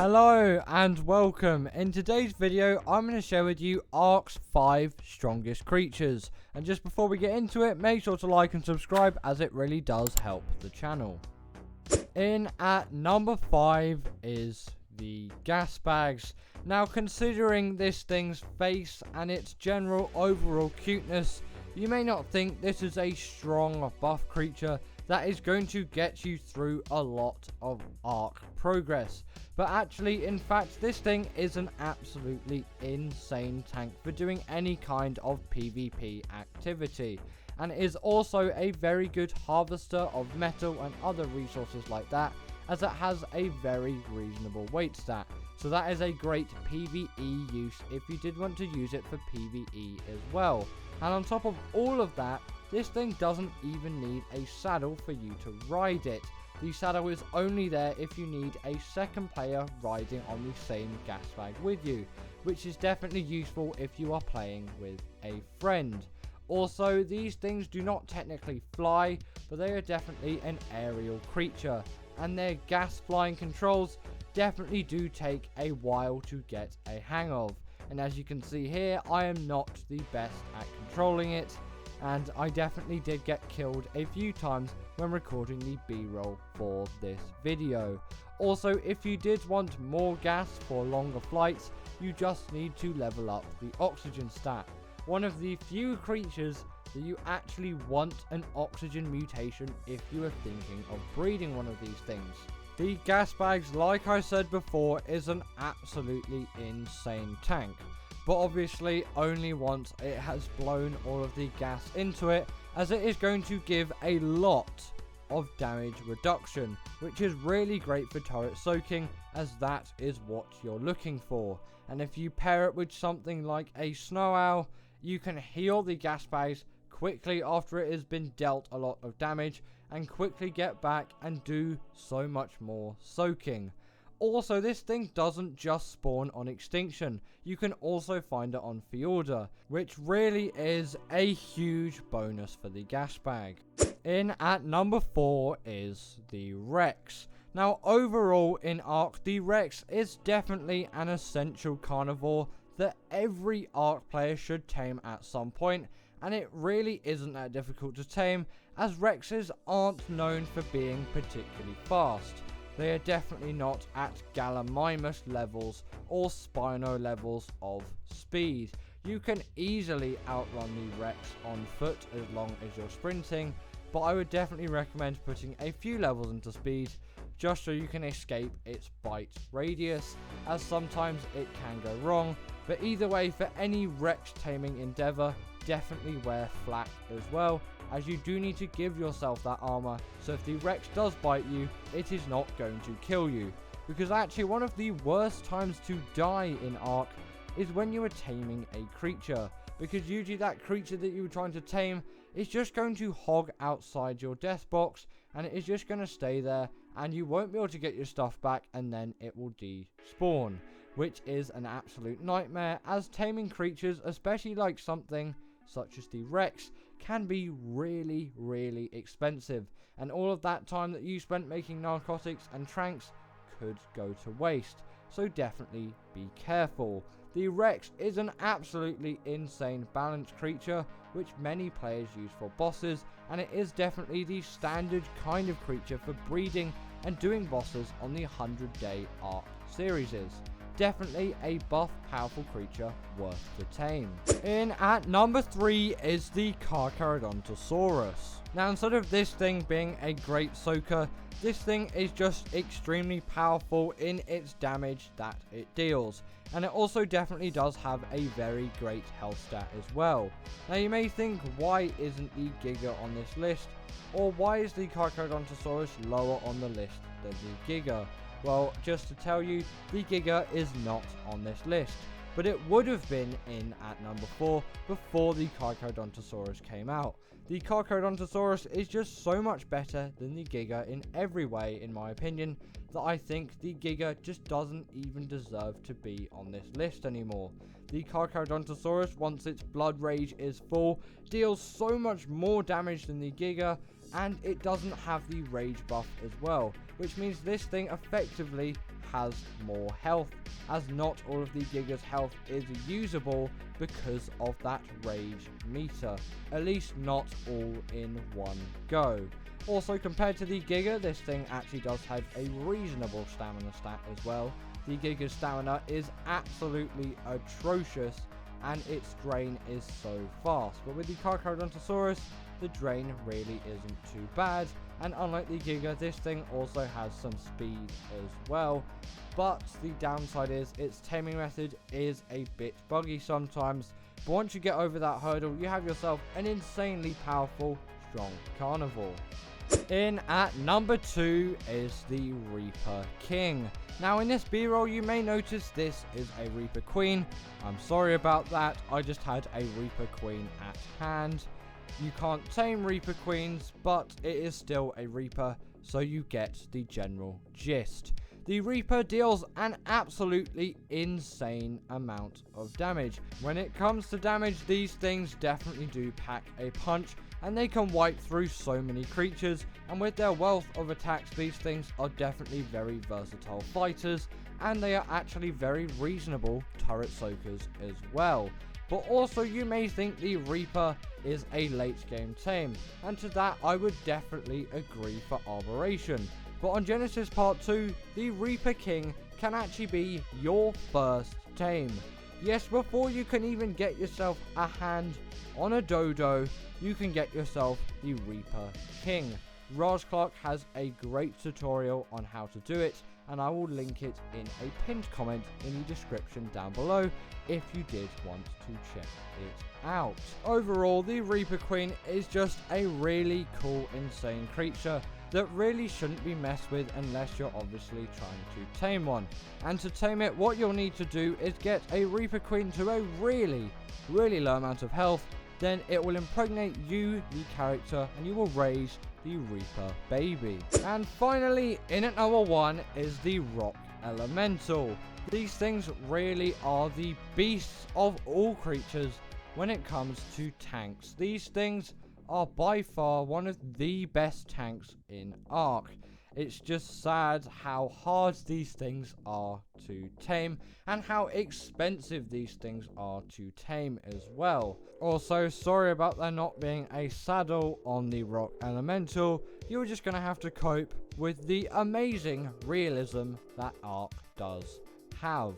Hello and welcome. In today's video I'm going to share with you Ark's 5 strongest creatures, and just before we get into it, make sure to like and subscribe as it really does help the channel. In at number 5 is the Gasbags. Now, considering this thing's face and its general overall cuteness, you may not think this is a strong buff creature that is going to get you through a lot of Ark progress. But actually, in fact, this thing is an absolutely insane tank for doing any kind of PvP activity. And it is also a very good harvester of metal and other resources like that, as it has a very reasonable weight stat. So that is a great PvE use if you did want to use it for PvE as well. And on top of all of that, this thing doesn't even need a saddle for you to ride it. The saddle is only there if you need a second player riding on the same Gasbag with you, which is definitely useful if you are playing with a friend. Also, these things do not technically fly, but they are definitely an aerial creature, and their gas flying controls definitely do take a while to get a hang of. And as you can see here, I am not the best at controlling it, and I definitely did get killed a few times when recording the B-roll for this video. Also, if you did want more gas for longer flights, you just need to level up the oxygen stat. One of the few creatures that you actually want an oxygen mutation if you are thinking of breeding one of these things. The Gasbags, like I said before, is an absolutely insane tank, but obviously only once it has blown all of the gas into it, as it is going to give a lot of damage reduction, which is really great for turret soaking, as that is what you're looking for. And if you pair it with something like a snow owl, you can heal the Gasbags quickly after it has been dealt a lot of damage, and quickly get back and do so much more soaking. Also, this thing doesn't just spawn on extinction, you can also find it on Fjorda, which really is a huge bonus for the Gasbag. In at number 4 is the Rex. Now, overall in Ark, the Rex is definitely an essential carnivore that every Ark player should tame at some point, and it really isn't that difficult to tame, as Rexes aren't known for being particularly fast. They are definitely not at Gallimimus levels or Spino levels of speed. You can easily outrun the Rex on foot as long as you're sprinting, but I would definitely recommend putting a few levels into speed just so you can escape its bite radius, as sometimes it can go wrong. But either way, for any Rex taming endeavor, definitely wear flak as well, as you do need to give yourself that armor, so if the Rex does bite you, it is not going to kill you. Because actually one of the worst times to die in Ark is when you are taming a creature, because usually that creature that you were trying to tame is just going to hog outside your death box, and it is just going to stay there, and you won't be able to get your stuff back, and then it will despawn, which is an absolute nightmare, as taming creatures, especially like something such as the Rex, can be really expensive, and all of that time that you spent making narcotics and tranks could go to waste, so definitely be careful. The Rex is an absolutely insane balanced creature which many players use for bosses, and it is definitely the standard kind of creature for breeding and doing bosses on the 100-day Ark series. Definitely a buff, powerful creature worth to tame. In at number 3 is the Carcharodontosaurus. Now, instead of this thing being a great soaker, this thing is just extremely powerful in its damage that it deals. And it also definitely does have a very great health stat as well. Now, you may think, why isn't the Giga on this list? Or why is the Carcharodontosaurus lower on the list than the Giga? Well, just to tell you, the Giga is not on this list, but it would have been in at number 4 before the Carcharodontosaurus came out. The Carcharodontosaurus is just so much better than the Giga in every way, in my opinion, that I think the Giga just doesn't even deserve to be on this list anymore. The Carcharodontosaurus, once its blood rage is full, deals so much more damage than the Giga, and it doesn't have the rage buff as well, which means this thing effectively has more health, as not all of the Giga's health is usable because of that rage meter, at least not all in one go. Also, compared to the Giga, this thing actually does have a reasonable stamina stat as well. The Giga's stamina is absolutely atrocious, and its drain is so fast, but with the Carcharodontosaurus, the drain really isn't too bad, and unlike the Giga, this thing also has some speed as well. But the downside is its taming method is a bit buggy sometimes, but once you get over that hurdle, you have yourself an insanely powerful, strong carnivore. In at number 2 is the Reaper King. Now in this B-roll you may notice this is a Reaper Queen. I'm sorry about that, I just had a Reaper Queen at hand. You can't tame Reaper Queens, but it is still a Reaper, so you get the general gist. The Reaper deals an absolutely insane amount of damage. When it comes to damage, these things definitely do pack a punch, and they can wipe through so many creatures, and with their wealth of attacks, these things are definitely very versatile fighters, and they are actually very reasonable turret soakers as well. But also you may think the Reaper is a late game tame, and to that I would definitely agree for Arboration. But on Genesis Part 2, the Reaper King can actually be your first tame. Yes, before you can even get yourself a hand on a dodo, you can get yourself the Reaper King. Raasclark has a great tutorial on how to do it, and I will link it in a pinned comment in the description down below if you did want to check it out. Overall, the Reaper Queen is just a really cool, insane creature that really shouldn't be messed with unless you're obviously trying to tame one. And to tame it, what you'll need to do is get a Reaper Queen to a really low amount of health, then it will impregnate you, the character, and you will raise the Reaper baby. And finally, in at number 1 is the Rock Elemental. These things really are the beasts of all creatures when it comes to tanks. These things are by far one of the best tanks in Ark. It's just sad how hard these things are to tame and how expensive these things are to tame as well. Also, sorry about there not being a saddle on the Rock Elemental. You're just going to have to cope with the amazing realism that Ark does have.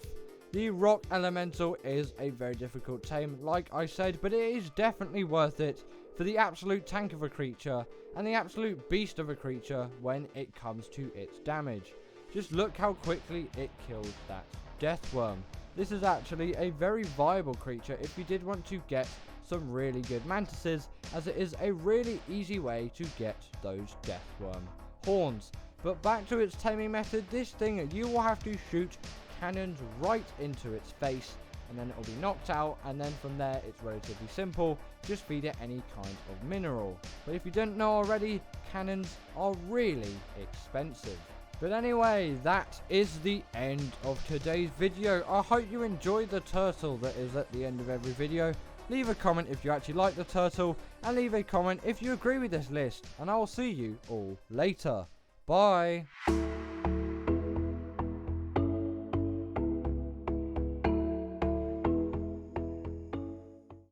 The Rock Elemental is a very difficult tame, like I said, but it is definitely worth it for the absolute tank of a creature and the absolute beast of a creature when it comes to its damage. Just look how quickly it killed that Deathworm. This is actually a very viable creature if you did want to get some really good mantises, as it is a really easy way to get those Deathworm horns. But back to its taming method, this thing you will have to shoot cannons right into its face, and then it will be knocked out, and then from there it's relatively simple. Just feed it any kind of mineral. But if you didn't know already, cannons are really expensive. But anyway, that is the end of today's video. I hope you enjoyed the turtle that is at the end of every video. Leave a comment if you actually like the turtle, and leave a comment if you agree with this list, and I will see you all later. Bye.